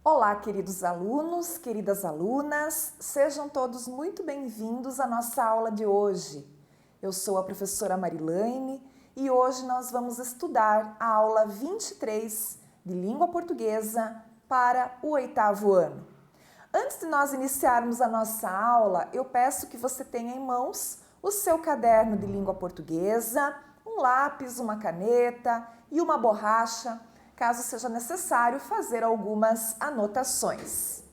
Olá, queridos alunos, queridas alunas, sejam todos muito bem-vindos à nossa aula de hoje. Eu sou a professora Marilaine e hoje nós vamos estudar a aula 23 de Língua Portuguesa para o 8º ano. Antes de nós iniciarmos a nossa aula, eu peço que você tenha em mãos o seu caderno de Língua Portuguesa, um lápis, uma caneta e uma borracha, caso seja necessário fazer algumas anotações.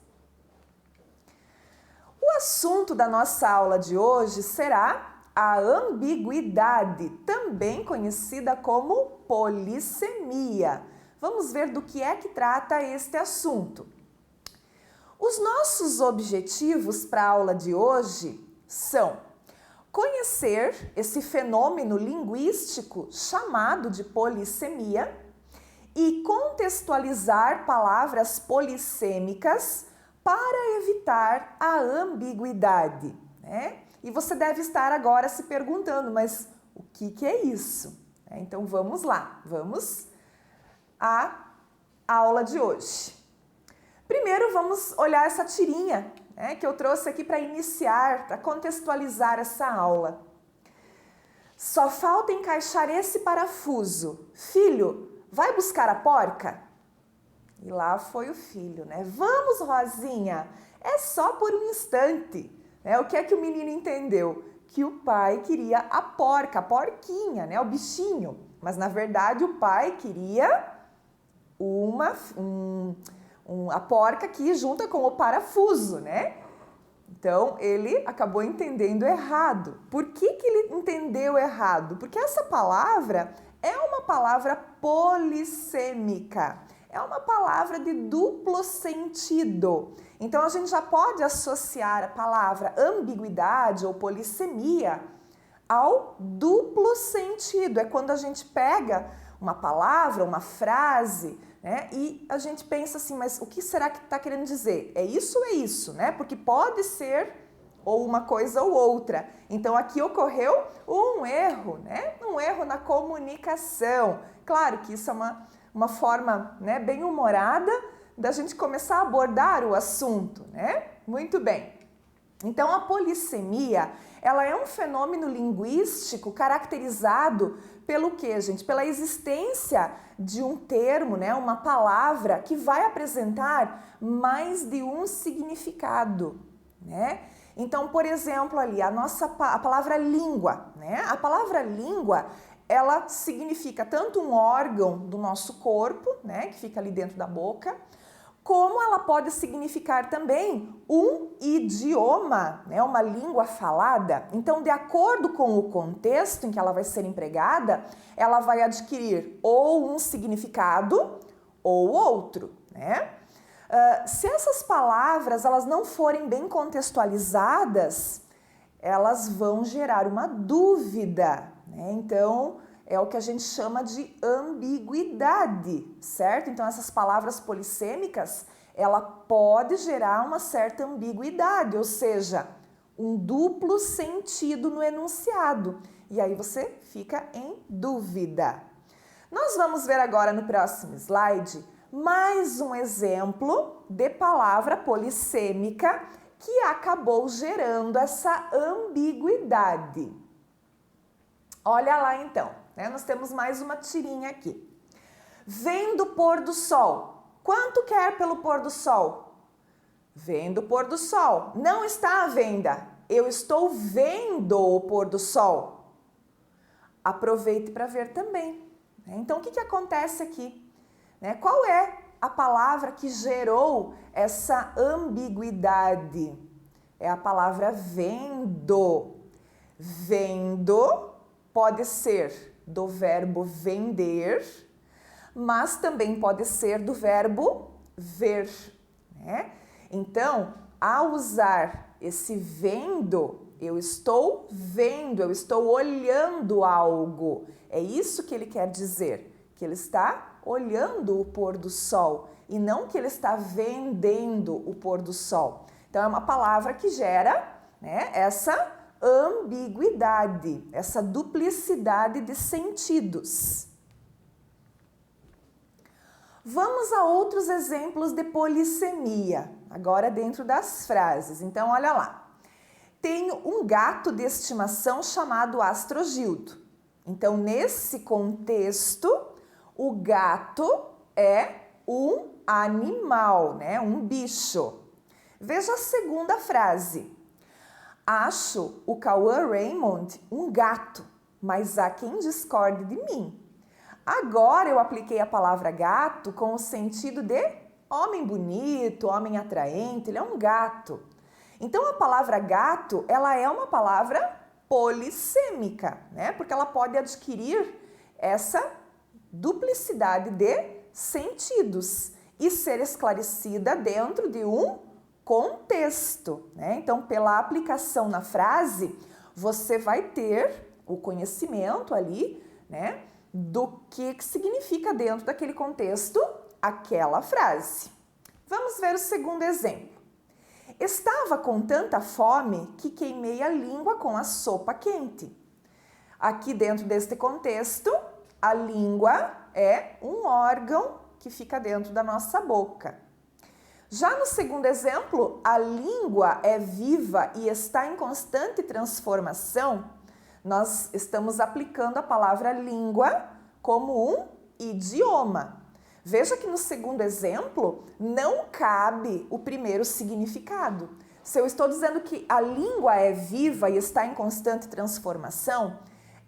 O assunto da nossa aula de hoje será a ambiguidade, também conhecida como polissemia. Vamos ver do que é que trata este assunto. Os nossos objetivos para a aula de hoje são conhecer esse fenômeno linguístico chamado de polissemia e contextualizar palavras polissêmicas para evitar a ambiguidade, né? E você deve estar agora se perguntando, mas o que é isso? Então vamos lá, vamos à aula de hoje. Primeiro vamos olhar essa tirinha, né, que eu trouxe aqui para iniciar, para contextualizar essa aula. Só falta encaixar esse parafuso. Filho, vai buscar a porca? E lá foi o filho, né? Vamos, Rosinha, é só por um instante. Né? O que é que o menino entendeu? Que o pai queria a porca, a porquinha, né? O bichinho. Mas, na verdade, o pai queria a porca que junta com o parafuso, né? Então, ele acabou entendendo errado. Por que ele entendeu errado? Porque essa palavra é uma palavra polissêmica, é uma palavra de duplo sentido. Então, a gente já pode associar a palavra ambiguidade ou polissemia ao duplo sentido. É quando a gente pega uma palavra, uma frase, né, e a gente pensa assim, mas o que será que está querendo dizer? É isso ou é isso? Né? Porque pode ser ou uma coisa ou outra. Então, aqui ocorreu um erro, né? Um erro na comunicação. Claro que isso é uma forma, né, bem humorada da gente começar a abordar o assunto, né? Muito bem. Então, a polissemia, ela é um fenômeno linguístico caracterizado pelo quê, gente? Pela existência de um termo, né, uma palavra que vai apresentar mais de um significado, né? Então, por exemplo, ali a palavra língua, né? A palavra língua, ela significa tanto um órgão do nosso corpo, né, que fica ali dentro da boca, como ela pode significar também um idioma, né, uma língua falada. Então, de acordo com o contexto em que ela vai ser empregada, ela vai adquirir ou um significado ou outro, né? Se essas palavras elas não forem bem contextualizadas, elas vão gerar uma dúvida, né? Então, é o que a gente chama de ambiguidade, certo? Então, essas palavras polissêmicas, ela pode gerar uma certa ambiguidade, ou seja, um duplo sentido no enunciado. E aí você fica em dúvida. Nós vamos ver agora no próximo slide mais um exemplo de palavra polissêmica que acabou gerando essa ambiguidade. Olha lá então, né? Nós temos mais uma tirinha aqui. Vem do pôr do sol. Quanto quer pelo pôr do sol? Vendo o pôr do sol. Não está à venda. Eu estou vendo o pôr do sol. Aproveite para ver também. Então, o que acontece aqui? Qual é a palavra que gerou essa ambiguidade? É a palavra vendo. Vendo pode ser do verbo vender, mas também pode ser do verbo ver, né? Então, ao usar esse vendo, eu estou vendo, eu estou olhando algo. É isso que ele quer dizer, que ele está olhando o pôr do sol e não que ele está vendendo o pôr do sol. Então, é uma palavra que gera, né, essa ambiguidade, essa duplicidade de sentidos. Vamos a outros exemplos de polissemia, agora dentro das frases. Então, olha lá. Tenho um gato de estimação chamado Astrogildo. Então, nesse contexto, o gato é um animal, né? Um bicho. Veja a segunda frase. Acho o Cauã Raymond um gato, mas há quem discorde de mim. Agora eu apliquei a palavra gato com o sentido de homem bonito, homem atraente, ele é um gato. Então a palavra gato, ela é uma palavra polissêmica, né? Porque ela pode adquirir essa duplicidade de sentidos e ser esclarecida dentro de um contexto, né? Então, pela aplicação na frase, você vai ter o conhecimento ali, né, do que significa dentro daquele contexto aquela frase. Vamos ver o segundo exemplo. Estava com tanta fome que queimei a língua com a sopa quente. Aqui dentro deste contexto, a língua é um órgão que fica dentro da nossa boca. Já no segundo exemplo, a língua é viva e está em constante transformação. Nós estamos aplicando a palavra língua como um idioma. Veja que no segundo exemplo não cabe o primeiro significado. Se eu estou dizendo que a língua é viva e está em constante transformação,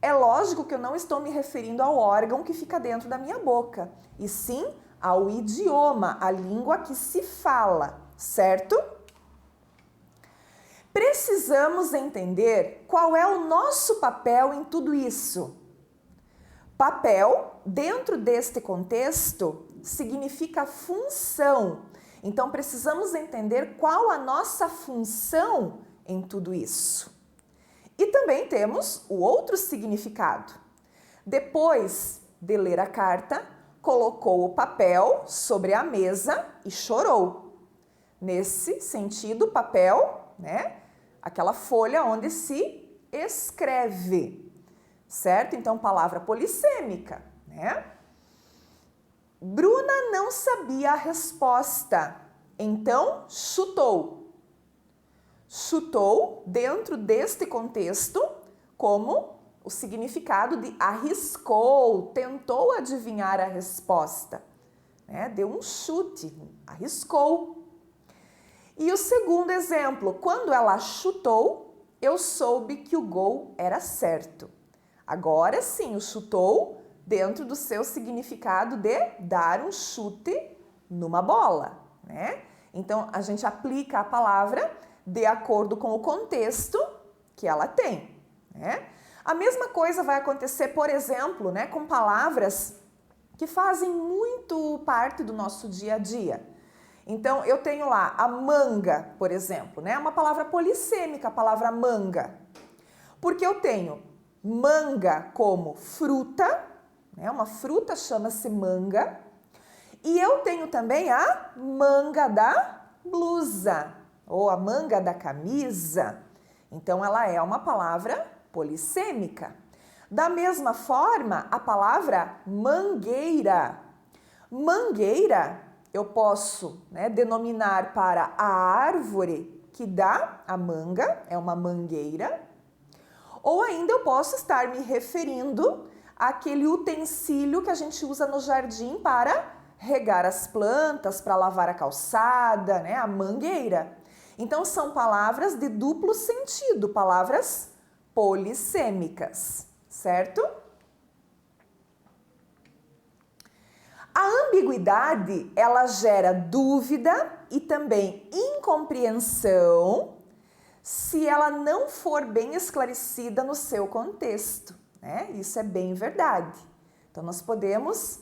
é lógico que eu não estou me referindo ao órgão que fica dentro da minha boca, e sim ao idioma, a língua que se fala, certo? Precisamos entender qual é o nosso papel em tudo isso. Papel, dentro deste contexto, significa função. Então, precisamos entender qual a nossa função em tudo isso. E também temos o outro significado. Depois de ler a carta, colocou o papel sobre a mesa e chorou. Nesse sentido, papel, né? Aquela folha onde se escreve, certo? Então, palavra polissêmica, né? Bruna não sabia a resposta, então chutou. Chutou dentro deste contexto como o significado de arriscou, tentou adivinhar a resposta, né? Deu um chute, arriscou. E o segundo exemplo, quando ela chutou, eu soube que o gol era certo. Agora sim, o chutou dentro do seu significado de dar um chute numa bola, né? Então, a gente aplica a palavra de acordo com o contexto que ela tem, né? A mesma coisa vai acontecer, por exemplo, né, com palavras que fazem muito parte do nosso dia a dia. Então, eu tenho lá a manga, por exemplo, né? Uma palavra polissêmica, a palavra manga. Porque eu tenho manga como fruta, né? Uma fruta chama-se manga. E eu tenho também a manga da blusa, ou a manga da camisa. Então, ela é uma palavra polissêmica. Da mesma forma, a palavra mangueira. Mangueira, eu posso, né, denominar para a árvore que dá a manga, é uma mangueira. Ou ainda eu posso estar me referindo àquele utensílio que a gente usa no jardim para regar as plantas, para lavar a calçada, né, a mangueira. Então, são palavras de duplo sentido, palavras polissêmicas, certo? A ambiguidade, ela gera dúvida e também incompreensão se ela não for bem esclarecida no seu contexto, né? Isso é bem verdade. Então, nós podemos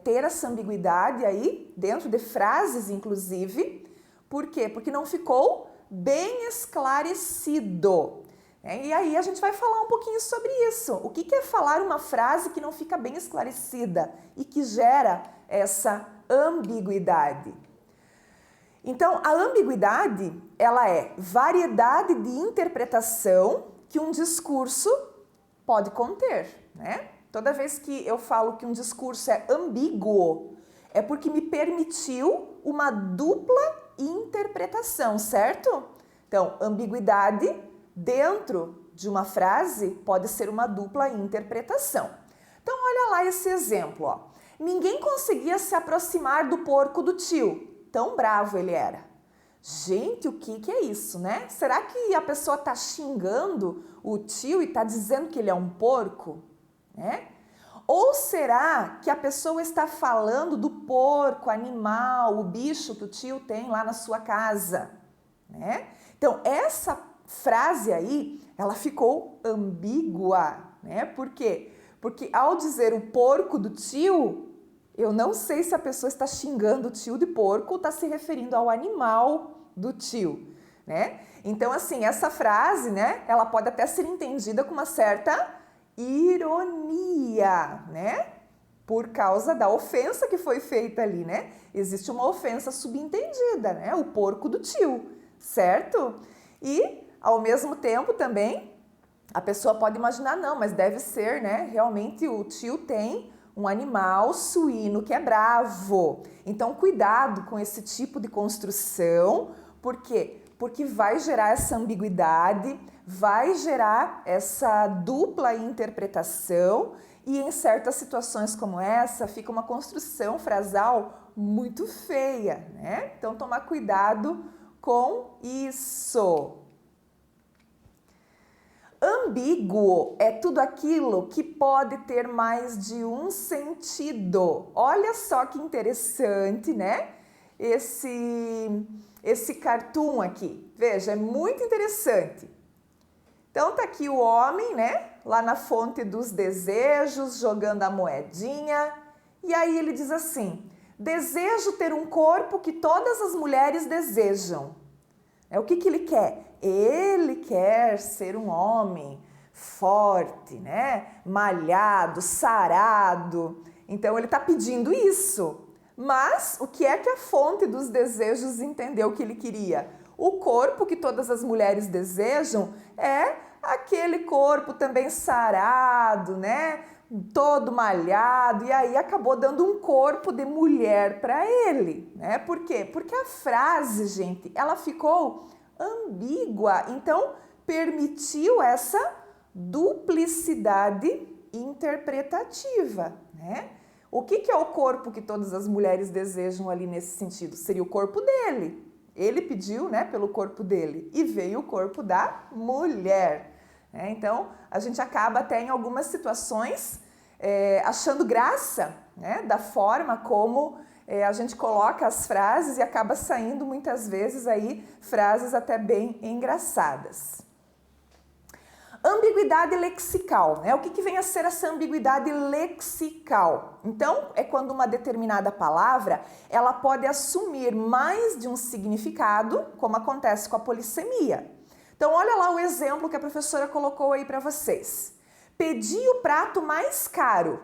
ter essa ambiguidade aí dentro de frases, inclusive. Por quê? Porque não ficou bem esclarecido. E aí a gente vai falar um pouquinho sobre isso. O que é falar uma frase que não fica bem esclarecida e que gera essa ambiguidade? Então, a ambiguidade, ela é variedade de interpretação que um discurso pode conter, né? Toda vez que eu falo que um discurso é ambíguo, É porque me permitiu uma dupla interpretação, certo? Então, ambiguidade dentro de uma frase pode ser uma dupla interpretação. Então, olha lá esse exemplo, ó. Ninguém conseguia se aproximar do porco do tio, tão bravo ele era. Gente, o que é isso, né? Será que a pessoa está xingando o tio e está dizendo que ele é um porco, né? Ou será que a pessoa está falando do porco, animal, o bicho que o tio tem lá na sua casa, né? Então, essa frase aí, ela ficou ambígua, né? Por quê? Porque ao dizer o porco do tio, eu não sei se a pessoa está xingando o tio de porco ou está se referindo ao animal do tio, né? Então, assim, essa frase, né, ela pode até ser entendida com uma certa ironia, né? Por causa da ofensa que foi feita ali, né? Existe uma ofensa subentendida, né? O porco do tio, certo? E, ao mesmo tempo, também, a pessoa pode imaginar, não, mas deve ser, né? Realmente o tio tem um animal suíno que é bravo. Então, cuidado com esse tipo de construção. Por quê? Porque vai gerar essa ambiguidade, vai gerar essa dupla interpretação e em certas situações como essa fica uma construção frasal muito feia, né? Então tomar cuidado com isso. Ambíguo é tudo aquilo que pode ter mais de um sentido. Olha só que interessante, né? Esse cartoon aqui. Veja, é muito interessante. Então tá aqui o homem, né? Lá na fonte dos desejos, jogando a moedinha. E aí ele diz assim: desejo ter um corpo que todas as mulheres desejam. O que ele quer? Ele quer ser um homem forte, né? Malhado, sarado. Então ele está pedindo isso. Mas o que é que a fonte dos desejos entendeu que ele queria? O corpo que todas as mulheres desejam é aquele corpo também sarado, né? Todo malhado, e aí acabou dando um corpo de mulher para ele, né? Por quê? Porque a frase, gente, ela ficou ambígua, então permitiu essa duplicidade interpretativa, né? O que é o corpo que todas as mulheres desejam ali nesse sentido? Seria o corpo dele. Ele pediu, né, pelo corpo dele e veio o corpo da mulher. Então, a gente acaba até em algumas situações achando graça, né, da forma como a gente coloca as frases e acaba saindo muitas vezes aí frases até bem engraçadas. Ambiguidade lexical, né? O que vem a ser essa ambiguidade lexical? Então, é quando uma determinada palavra, ela pode assumir mais de um significado, como acontece com a polissemia. Então, olha lá o exemplo que a professora colocou aí para vocês. Pedi o prato mais caro.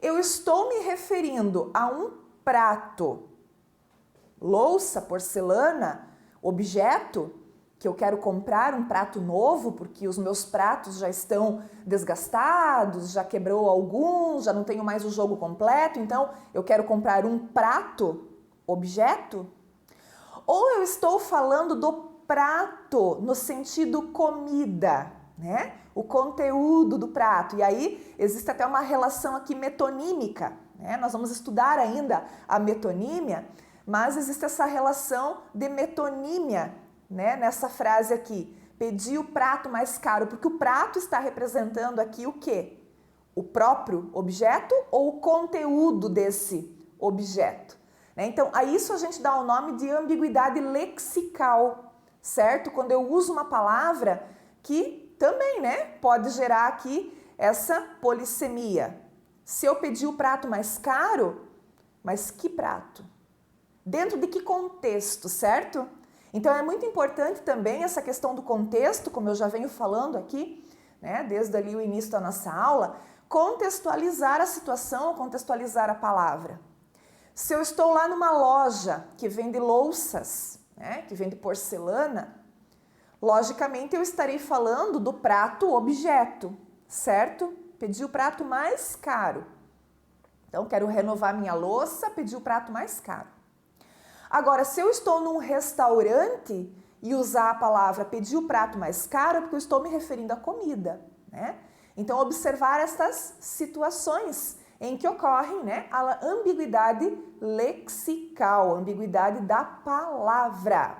Eu estou me referindo a um prato, louça, porcelana, objeto, que eu quero comprar um prato novo porque os meus pratos já estão desgastados, já quebrou alguns, já não tenho mais o jogo completo, então eu quero comprar um prato, objeto? Ou eu estou falando do prato no sentido comida, né? O conteúdo do prato. E aí existe até uma relação aqui metonímica, né? Nós vamos estudar ainda a metonímia, mas existe essa relação de metonímia, né, nessa frase aqui, pedi o prato mais caro, porque o prato está representando aqui o quê? O próprio objeto ou o conteúdo desse objeto? Né? Então, a isso a gente dá o nome de ambiguidade lexical, certo? Quando eu uso uma palavra que também, né, pode gerar aqui essa polissemia. Se eu pedir o prato mais caro, mas que prato? Dentro de que contexto, certo? Então é muito importante também essa questão do contexto, como eu já venho falando aqui, né, desde ali o início da nossa aula, contextualizar a situação, contextualizar a palavra. Se eu estou lá numa loja que vende louças, né, que vende porcelana, logicamente eu estarei falando do prato objeto, certo? Pedi o prato mais caro. Então, quero renovar minha louça, pedir o prato mais caro. Agora, se eu estou num restaurante e usar a palavra pedir o prato mais caro, é porque eu estou me referindo à comida, né? Então, observar estas situações em que ocorrem, né, a ambiguidade lexical, a ambiguidade da palavra.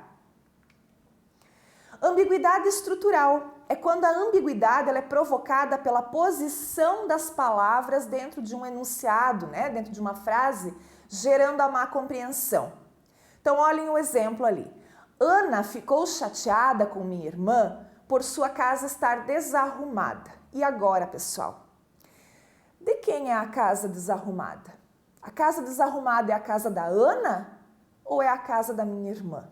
Ambiguidade estrutural é quando a ambiguidade ela é provocada pela posição das palavras dentro de um enunciado, né, dentro de uma frase, gerando a má compreensão. Então, olhem o exemplo ali. Ana ficou chateada com minha irmã por sua casa estar desarrumada. E agora, pessoal? De quem é a casa desarrumada? A casa desarrumada é a casa da Ana ou é a casa da minha irmã?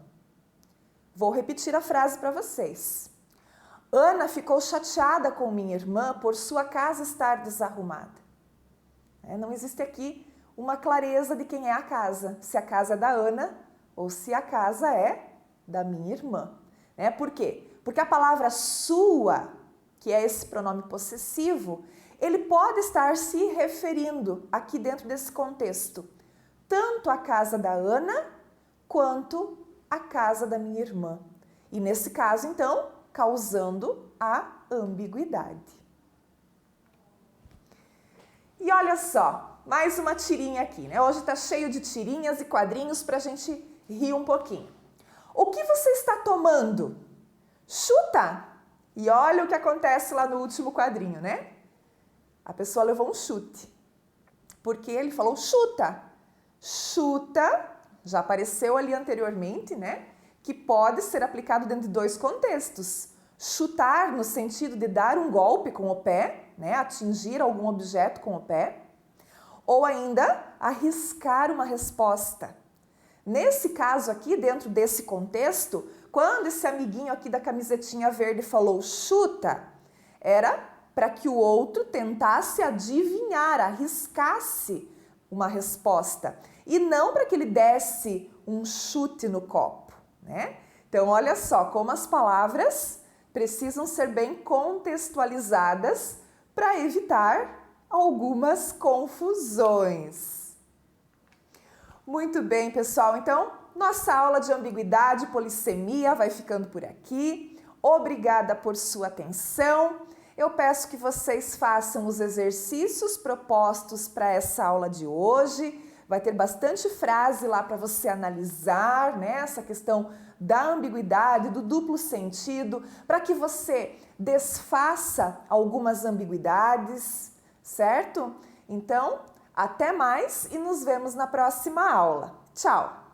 Vou repetir a frase para vocês. Ana ficou chateada com minha irmã por sua casa estar desarrumada. Não existe aqui uma clareza de quem é a casa, se a casa é da Ana ou se a casa é da minha irmã. Por quê? Porque a palavra sua, que é esse pronome possessivo, ele pode estar se referindo aqui dentro desse contexto, tanto à casa da Ana quanto à casa da minha irmã. E nesse caso, então, causando a ambiguidade. E olha só, mais uma tirinha aqui, né? Hoje está cheio de tirinhas e quadrinhos para a gente rir um pouquinho. O que você está tomando? Chuta! E olha o que acontece lá no último quadrinho, né? A pessoa levou um chute, porque ele falou chuta. Chuta, já apareceu ali anteriormente, né? Que pode ser aplicado dentro de dois contextos. Chutar no sentido de dar um golpe com o pé, né? Atingir algum objeto com o pé. Ou ainda, arriscar uma resposta. Nesse caso aqui, dentro desse contexto, quando esse amiguinho aqui da camisetinha verde falou chuta, era para que o outro tentasse adivinhar, arriscasse uma resposta e não para que ele desse um chute no copo, né? Então, olha só como as palavras precisam ser bem contextualizadas para evitar algumas confusões. Muito bem, pessoal. Então, nossa aula de ambiguidade e polissemia vai ficando por aqui. Obrigada por sua atenção. Eu peço que vocês façam os exercícios propostos para essa aula de hoje. Vai ter bastante frase lá para você analisar, né? Essa questão da ambiguidade, do duplo sentido, para que você desfaça algumas ambiguidades, certo? Então, até mais e nos vemos na próxima aula. Tchau!